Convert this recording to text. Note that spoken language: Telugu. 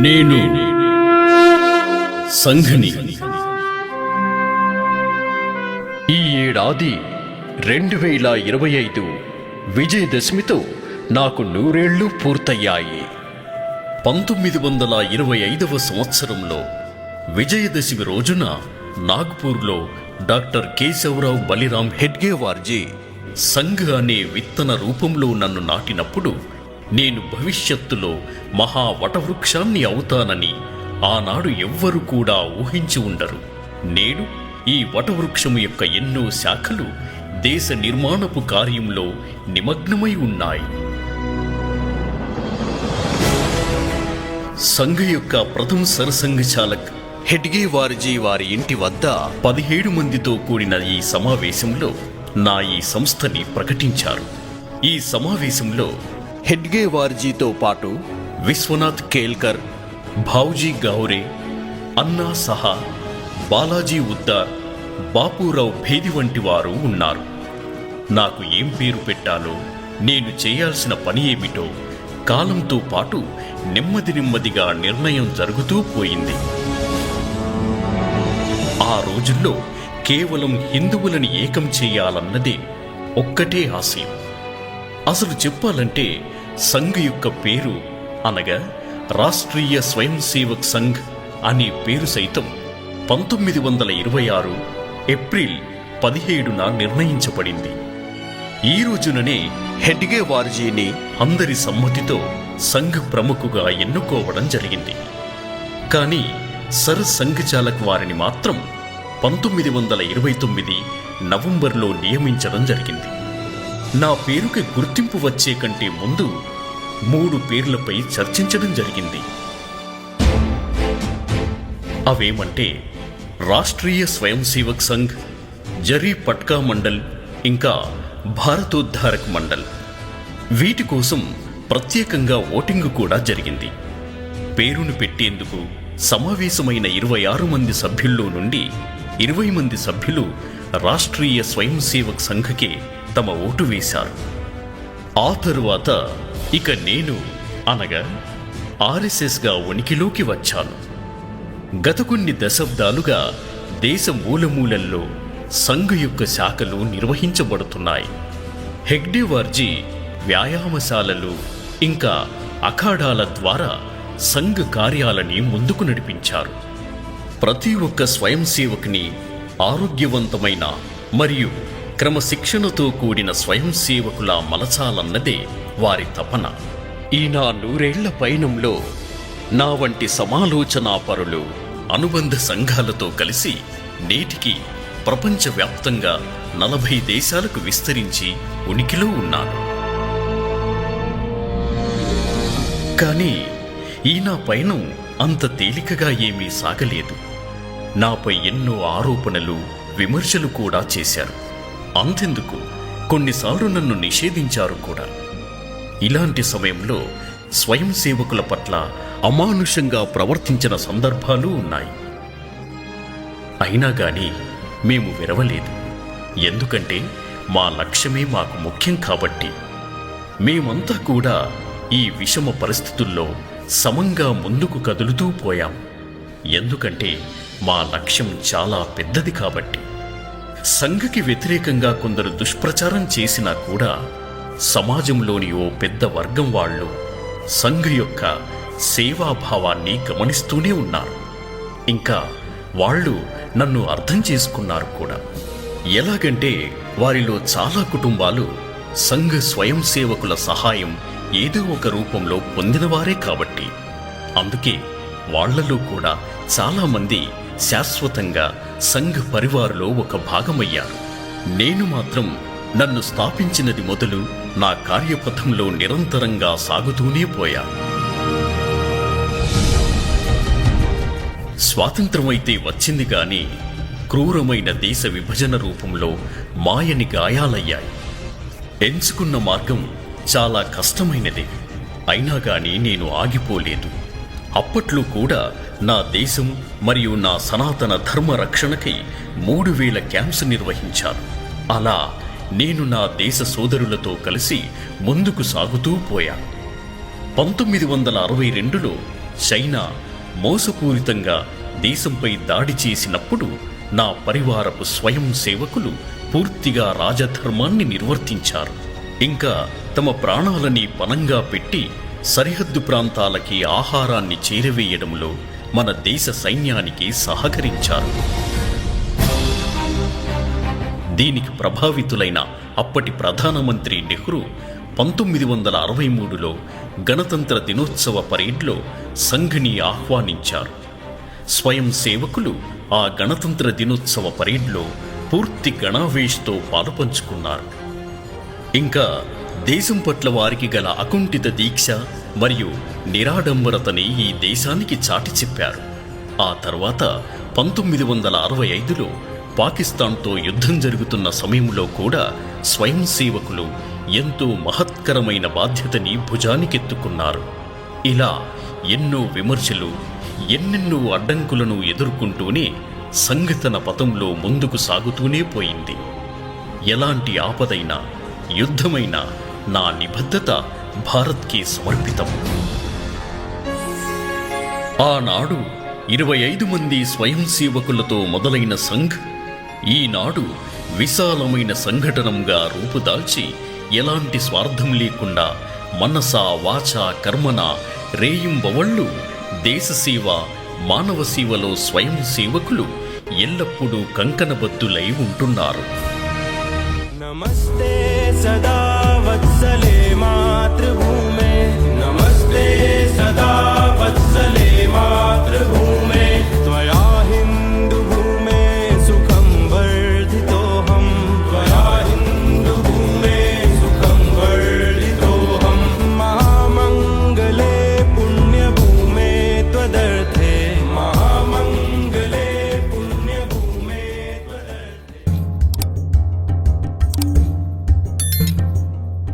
నేను సంఘ్ని. ఈ ఏడాది 2025 విజయదశమితో నాకు 100 ఏళ్లు పూర్తయ్యాయి. 1925వ సంవత్సరంలో విజయదశమి రోజున నాగ్పూర్లో డాక్టర్ కేశవరావు బలిరామ్ హెడ్గేవార్జీ సంఘ్ అనే విత్తన రూపంలో నన్ను నాటినప్పుడు నేను భవిష్యత్తులో మహా వటవృక్షాన్ని అవుతానని ఆనాడు ఎవ్వరు కూడా ఊహించి ఉండరు. నేడు ఈ వటవృక్షము యొక్క ఎన్నో శాఖలు దేశ నిర్మాణపు కార్యంలో నిమగ్నమై ఉన్నాయి. సంఘ్ యొక్క ప్రథమ సరసంఘ చాలక్ హెడ్గేవార్జీ వారి ఇంటి వద్ద 17 మందితో కూడిన ఈ సమావేశంలో నా ఈ సంస్థని ప్రకటించారు. ఈ సమావేశంలో హెడ్గేవార్జీతో పాటు విశ్వనాథ్ కేల్కర్, భావ్జీ గౌరే, అన్నా సహా, బాలాజీ ఉద్దార్, బాపూరావు భేది వంటి వారు ఉన్నారు. నాకు ఏం పేరు పెట్టాలో, నేను చేయాల్సిన పని ఏమిటో కాలంతో పాటు నెమ్మదిగా నిర్ణయం జరుగుతూ పోయింది. ఆ రోజుల్లో కేవలం హిందువులని ఏకం చేయాలన్నదే ఒక్కటే ఆశయం. అసలు చెప్పాలంటే సంఘ్ యొక్క పేరు అనగా రాష్ట్రీయ స్వయం సేవక్ సంఘ్ అనే పేరు సైతం 1926 ఏప్రిల్ 17న నిర్ణయించబడింది. ఈ రోజుననే హెడ్గేవార్జీని అందరి సమ్మతితో సంఘ్ ప్రముఖుగా ఎన్నుకోవడం జరిగింది. కానీ సర్ సంఘ్ చాలక్ వారిని మాత్రం 1929 నవంబర్లో నియమించడం జరిగింది. నా పేరుకి గుర్తింపు వచ్చే కంటే ముందు 3 పేర్లపై చర్చించడం జరిగింది. అవేమంటే రాష్ట్రీయ స్వయం సేవక్ సంఘ్, జరీ పట్కా మండల్, ఇంకా భారతోద్ధారక్ మండల్. వీటి కోసం ప్రత్యేకంగా ఓటింగు కూడా జరిగింది. పేరును పెట్టేందుకు సమావేశమైన 26 మంది సభ్యుల్లో నుండి 20 మంది సభ్యులు రాష్ట్రీయ స్వయం సేవక్ సంఘ్కే తమ ఓటు వేశారు. ఆ తరువాత ఇక నేను అనగా ఆర్ఎస్ఎస్గా ఉనికిలోకి వచ్చాను. గత కొన్ని దశాబ్దాలుగా దేశ మూలమూలల్లో సంఘ్ యొక్క శాఖలు నిర్వహించబడుతున్నాయి. హెగ్డేవార్జీ వ్యాయామశాలలు ఇంకా అఖాడాల ద్వారా సంఘ్ కార్యాలని ముందుకు నడిపించారు. ప్రతి ఒక్క స్వయం సేవకుని ఆరోగ్యవంతమైన మరియు క్రమశిక్షణతో కూడిన స్వయం సేవకులా మలచాలన్నదే వారి తపన. ఈ నా 100 ఏళ్ల పయనంలో నా వంటి సమాలోచనాపరులు అనుబంధ సంఘాలతో కలిసి నేటికి ప్రపంచవ్యాప్తంగా 40 దేశాలకు విస్తరించి ఉనికిలో ఉన్నాను. కానీ ఈ నా పయనం అంత తేలికగా ఏమీ సాగలేదు. నాపై ఎన్నో ఆరోపణలు, విమర్శలు కూడా చేశారు. అంతెందుకు కొన్నిసార్లు నన్ను నిషేధించారు కూడా. ఇలాంటి సమయంలో స్వయం సేవకుల పట్ల అమానుషంగా ప్రవర్తించిన సందర్భాలు ఉన్నాయి. అయినా గాని మేము విరవలేదు. ఎందుకంటే మా లక్ష్యమే మాకు ముఖ్యం కాబట్టి. మేమంతా కూడా ఈ విషమ పరిస్థితుల్లో సమంగా ముందుకు కదులుతూ పోయాం. ఎందుకంటే మా లక్ష్యం చాలా పెద్దది కాబట్టి. సంఘకి వ్యతిరేకంగా కొందరు దుష్ప్రచారం చేసినా కూడా సమాజంలోని ఓ పెద్ద వర్గం వాళ్ళు సంఘ్ యొక్క సేవాభావాన్ని గమనిస్తూనే ఉన్నారు. ఇంకా వాళ్ళు నన్ను అర్థం చేసుకున్నారు కూడా. ఎలాగంటే వారిలో చాలా కుటుంబాలు సంఘ్ స్వయం సేవకుల సహాయం ఏదో ఒక రూపంలో పొందినవారే కాబట్టి. అందుకే వాళ్లలో కూడా చాలామంది శాశ్వతంగా సంఘ్ పరివారులో ఒక భాగమయ్యారు. నేను మాత్రం నన్ను స్థాపించినది మొదలు నా కార్యపథంలో నిరంతరంగా సాగుతూనే పోయా. స్వాతంత్రమైతే వచ్చింది గాని క్రూరమైన దేశ విభజన రూపంలో మాయని గాయాలయ్యాయి. ఎంచుకున్న మార్గం చాలా కష్టమైనది. అయినా గాని నేను ఆగిపోలేదు. అప్పట్లో కూడా నా దేశం మరియు నా సనాతన ధర్మ రక్షణకై 3000 క్యాంప్స్ నిర్వహించాను. అలా నేను నా దేశ సోదరులతో కలిసి ముందుకు సాగుతూ పోయాను. 1962లో చైనా మోసపూరితంగా దేశంపై దాడి చేసినప్పుడు నా పరివారపు స్వయం సేవకులు పూర్తిగా రాజధర్మాన్ని నిర్వర్తించారు. ఇంకా తమ ప్రాణాలని పణంగా పెట్టి సరిహద్దు ప్రాంతాలకి ఆహారాన్ని చేరవేయడంలో మన దేశ సైన్యానికి సహకరించారు. దీనికి ప్రభావితులైన అప్పటి ప్రధానమంత్రి నెహ్రూ 1963లో గణతంత్ర దినోత్సవ పరేడ్లో సంఘ్ని ఆహ్వానించారు. స్వయం సేవకులు ఆ గణతంత్ర దినోత్సవ పరేడ్లో పూర్తి గణావేష్తో పాలుపంచుకున్నారు. ఇంకా దేశం పట్ల వారికి గల అకుంఠిత దీక్ష మరియు నిరాడంబరతని ఈ దేశానికి చాటి చెప్పారు. ఆ తర్వాత 1965లో పాకిస్తాన్తో యుద్ధం జరుగుతున్న సమయంలో కూడా స్వయం సేవకులు ఎంతో మహత్కరమైన బాధ్యతని భుజానికెత్తుకున్నారు. ఇలా ఎన్నో విమర్శలు, ఎన్నెన్నో అడ్డంకులను ఎదుర్కొంటూనే సంఘటన పథంలో ముందుకు సాగుతూనే పోయింది. ఎలాంటి ఆపదైనా, యుద్ధమైనా నా నిబద్ధత భారత్కి సమర్పితం. ఆనాడు 25 మంది స్వయం సేవకులతో మొదలైన సంఘ్ ఈనాడు విశాలమైన సంఘటనంగా రూపుదాల్చి ఎలాంటి స్వార్థం లేకుండా మనసా వాచా కర్మన రేయింబవళ్ళు దేశసేవ, మానవ సేవలో స్వయం సేవకులు ఎల్లప్పుడూ కంకణబద్ధులై ఉంటున్నారు. నమస్తే సదా వత్సలే మాతృభూమి.